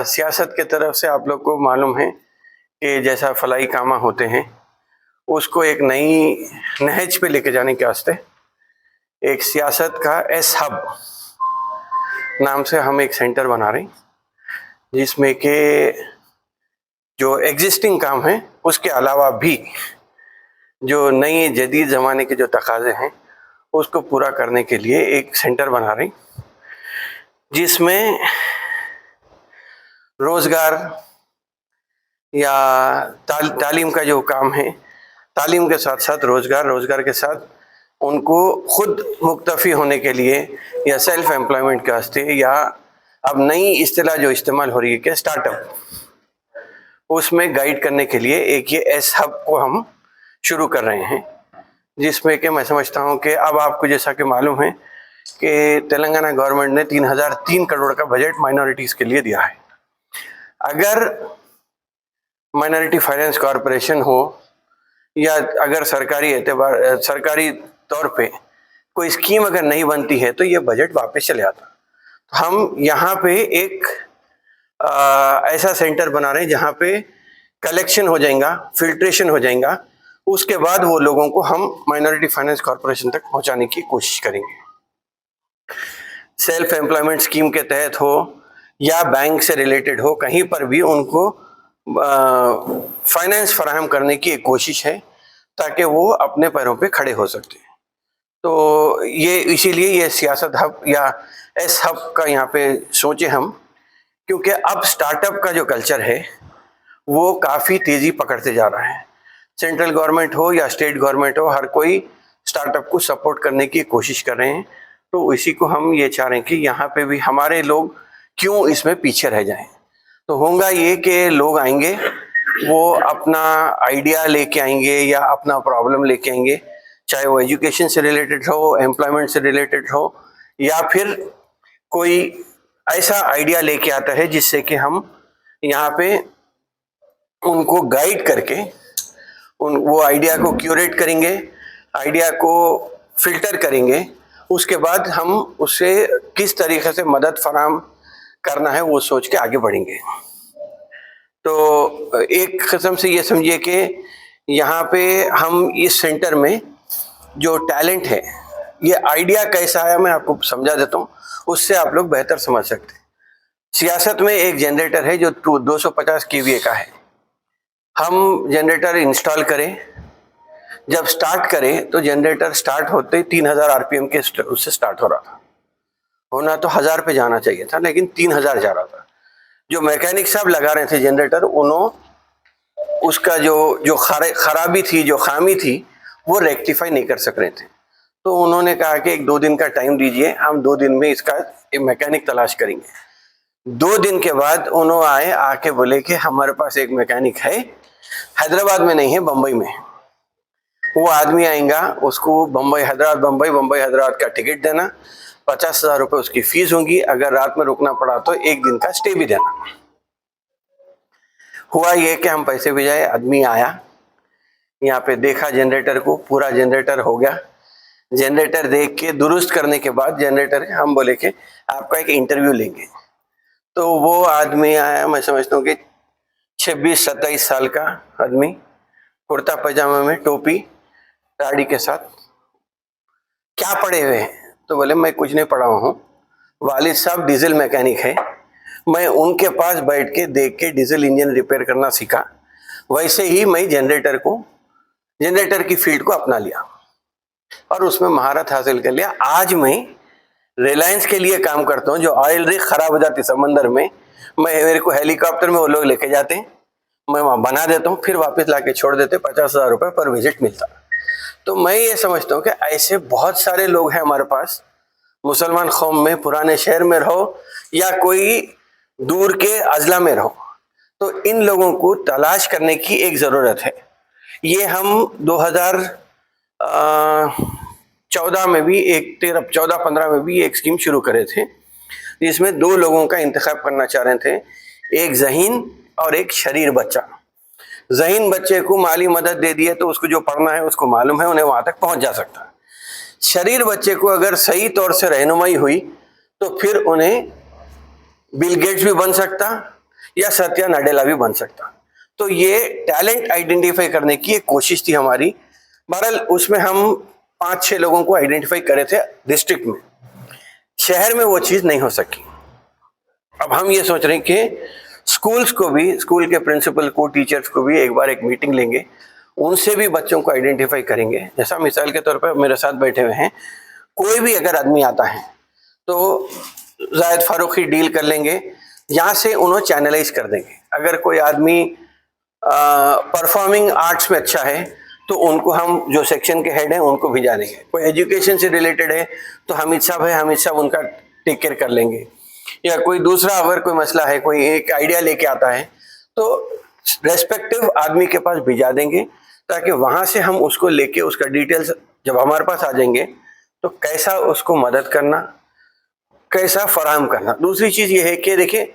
सियासत के तरफ से आप लोग को मालूम है कि जैसा फलाई कामा होते हैं उसको एक नई नहज पे लेके जाने के वास्ते एक सियासत का एस हब नाम से हम एक सेंटर बना रहे हैं, जिसमें के जो एग्जिस्टिंग काम है उसके अलावा भी जो नई जदीद ज़माने के जो तकाज़े हैं उसको पूरा करने के लिए एक सेंटर बना रहे हैं, जिसमें रोज़गार या तालीम का जो काम है, तालीम के साथ साथ रोज़गार के साथ उनको खुद मुक्तफ़ी होने के लिए या सेल्फ एम्प्लॉयमेंट के वास्ते, या अब नई इस्तिलाह जो इस्तेमाल हो रही है कि स्टार्टअप, उसमें गाइड करने के लिए एक ये एस हब को हम शुरू कर रहे हैं, जिसमें कि मैं समझता हूँ कि अब आपको जैसा कि मालूम है कि तेलंगाना गवर्नमेंट ने 3003 करोड़ का बजट माइनॉरिटीज़ के लिए दिया है। अगर माइनॉरिटी फाइनेंस कॉरपोरेशन हो या अगर सरकारी तौर पे कोई स्कीम अगर नहीं बनती है तो ये बजट वापस चले आता। तो हम यहाँ पे एक ऐसा सेंटर बना रहे हैं जहाँ पे कलेक्शन हो जाएगा, फिल्ट्रेशन हो जाएगा, उसके बाद वो लोगों को हम माइनॉरिटी फाइनेंस कॉरपोरेशन तक पहुँचाने की कोशिश करेंगे। सेल्फ एम्प्लॉयमेंट स्कीम के तहत हो या बैंक से रिलेटेड हो, कहीं पर भी उनको फाइनेंस फराहम करने की एक कोशिश है ताकि वो अपने पैरों पे खड़े हो सकते हैं। तो ये इसीलिए ये सियासत हब या एस हब का यहाँ पे सोचे हम, क्योंकि अब स्टार्टअप का जो कल्चर है वो काफ़ी तेज़ी पकड़ते जा रहा है। सेंट्रल गवर्नमेंट हो या स्टेट गवर्नमेंट हो, हर कोई स्टार्टअप को सपोर्ट करने की कोशिश कर रहे हैं। तो इसी को हम ये चाह रहे हैं कि यहाँ पे भी हमारे लोग क्यों इसमें पीछे रह जाएं। तो होगा ये कि लोग आएंगे, वो अपना आइडिया लेके आएंगे या अपना प्रॉब्लम लेके आएंगे, चाहे वो एजुकेशन से रिलेटेड हो, एम्प्लॉयमेंट से रिलेटेड हो, या फिर कोई ऐसा आइडिया लेके आता है जिससे कि हम यहाँ पे उनको गाइड करके वो आइडिया को क्यूरेट करेंगे, आइडिया को फिल्टर करेंगे, उसके बाद हम उससे किस तरीके से मदद फराहम करना है वो सोच के आगे बढ़ेंगे। तो एक किस्म से ये समझिए कि यहाँ पे हम इस सेंटर में जो टैलेंट है, ये आइडिया कैसा आया मैं आपको समझा देता हूँ, उससे आप लोग बेहतर समझ सकते हैं। सियासत में एक जनरेटर है जो 250 केवीए का है। हम जनरेटर इंस्टॉल करें, जब स्टार्ट करें तो जनरेटर स्टार्ट होते 3000 आरपीएम के उससे स्टार्ट हो रहा था। होना तो 1000 पे जाना चाहिए था, लेकिन 3000 जा रहा था। जो मैकेनिक साहब लगा रहे थे जनरेटर, उन्होंने उसका जो खराबी थी, जो खामी थी, वो रेक्टिफाई नहीं कर सक रहे थे। तो उन्होंने कहा कि 1-2 दिन का टाइम दीजिए, हम 2 दिन में इसका एक मैकेनिक तलाश करेंगे। 2 दिन के बाद उन्होंने आके बोले कि हमारे पास एक मैकेनिक है, हैदराबाद में नहीं है, बम्बई में। वो आदमी आएगा, उसको बम्बई हैदराबाद का टिकट देना, 50,000 रुपये उसकी फीस होगी, अगर रात में रुकना पड़ा तो 1 दिन का स्टे भी देना। हुआ ये कि हम पैसे भेजाए, आदमी आया, यहाँ पे देखा जनरेटर को, पूरा जनरेटर हो गया। जनरेटर देख के दुरुस्त करने के बाद जनरेटर हम बोले कि आपका एक इंटरव्यू लेंगे। तो वो आदमी आया, मैं समझता हूँ कि 26-27 साल का आदमी, कुर्ता पैजामा में, टोपी दाढ़ी के साथ। क्या पढ़े हुए हैं? तो बोले मैं कुछ नहीं पढ़ा हूँ, वालिद साहब डीजल मैकेनिक है, मैं उनके पास बैठ के देख के डीजल इंजन रिपेयर करना सीखा, वैसे ही मैं जनरेटर की फील्ड को अपना लिया और उसमें महारत हासिल कर लिया। आज मैं रिलायंस के लिए काम करता हूँ। जो ऑयल रिग खराब हो जाती समंदर में, मेरे को हेलीकॉप्टर में वो लोग लेके जाते हैं, मैं वहाँ बना देता हूँ, फिर वापस ला के छोड़ देते, 50,000 रुपये पर विजिट मिलता। तो मैं ये समझता हूँ कि ऐसे बहुत सारे लोग हैं हमारे पास, मुसलमान कौम में, पुराने शहर में रहो या कोई दूर के अजला में रहो, तो इन लोगों को तलाश करने की एक ज़रूरत है। ये हम 2014 में भी 14-15 में भी एक स्कीम शुरू करे थे, जिसमें 2 लोगों का इंतखाब करना चाह रहे थे, एक ज़हीन और एक शरीर बच्चा। ज़हीन बच्चे को माली मदद दे दिए तो उसको जो पढ़ना है उसको मालूम है, उन्हें वहाँ तक पहुँच जा सकता। शरीर बच्चे को अगर सही तौर से रहनुमाई हुई तो फिर उन्हें बिल गेट्स भी बन सकता, या सत्या नाडेला भी बन सकता। तो ये टैलेंट आइडेंटिफाई करने की एक कोशिश थी हमारी। बहरहाल उसमें हम 5-6 लोगों को आइडेंटिफाई करे थे डिस्ट्रिक्ट में। शहर में वो चीज नहीं हो सकी। अब हम ये सोच रहे हैं कि स्कूल्स को भी, स्कूल के प्रिंसिपल को, टीचर्स को भी एक बार एक मीटिंग लेंगे, उनसे भी बच्चों को आइडेंटिफाई करेंगे। जैसा मिसाल के तौर पर मेरे साथ बैठे हुए हैं, कोई भी अगर आदमी आता है तो जायद फारूक ही डील कर लेंगे, यहाँ से उन्हें चैनलाइज कर देंगे। अगर कोई आदमी परफॉर्मिंग आर्ट्स में अच्छा है तो उनको हम जो सेक्शन के हेड हैं उनको भिजा देंगे। कोई एजुकेशन से रिलेटेड है तो हामिद साहब उनका टेक केयर कर लेंगे। या कोई दूसरा अगर कोई मसला है, कोई एक आइडिया लेके आता है तो रेस्पेक्टिव आदमी के पास भिजा देंगे, ताकि वहां से हम उसको लेके उसका डिटेल्स जब हमारे पास आ जाएंगे तो कैसा उसको मदद करना, कैसा फराहम करना। दूसरी चीज ये है कि देखिए,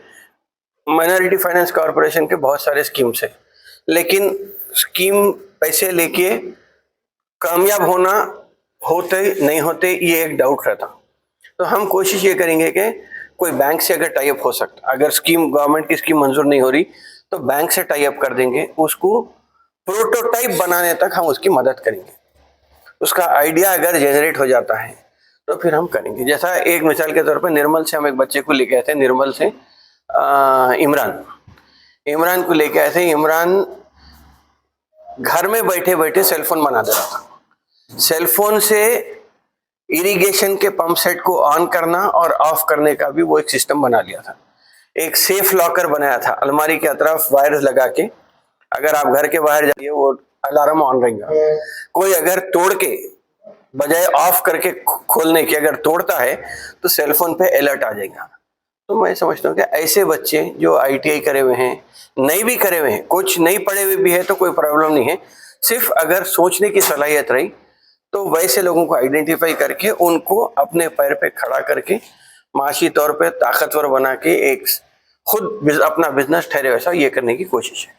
माइनॉरिटी फाइनेंस कॉरपोरेशन के बहुत सारे स्कीम्स है, लेकिन स्कीम पैसे लेके कामयाब होना होते नहीं होते ये एक डाउट रहता। तो हम कोशिश ये करेंगे कि कोई बैंक से अगर टाई अप हो सकता, अगर स्कीम गवर्नमेंट की स्कीम मंजूर नहीं हो रही तो बैंक से टाई अप कर देंगे, उसको प्रोटोटाइप बनाने तक हम उसकी मदद करेंगे। उसका आइडिया अगर जनरेट हो जाता है तो फिर हम करेंगे। जैसा एक मिसाल के तौर पर निर्मल से हम एक बच्चे को लेके आए थे, निर्मल से इमरान को लेके आए थे। इमरान घर में बैठे बैठे सेलफोन बना दे रहा था। सेलफोन से इरिगेशन के पंप सेट को ऑन करना और ऑफ करने का भी वो एक सिस्टम बना लिया था। एक सेफ लॉकर बनाया था, अलमारी के अतरफ वायर्स लगा के, अगर आप घर के बाहर जाइए वो अलार्म ऑन रहेगा। कोई अगर तोड़ के बजाय ऑफ करके खोलने के अगर तोड़ता है तो सेलफोन पे अलर्ट आ जाएगा। तो मैं समझता हूँ कि ऐसे बच्चे जो ITI करे हुए हैं, नहीं भी करे हुए हैं, कुछ नहीं पढ़े हुए भी है तो कोई प्रॉब्लम नहीं है, सिर्फ अगर सोचने की सलाहियत रही तो वैसे लोगों को आइडेंटिफाई करके उनको अपने पैर पे खड़ा करके माशी तौर पे ताकतवर बना के एक खुद अपना बिजनेस ठहरे वैसा ये करने की कोशिश है।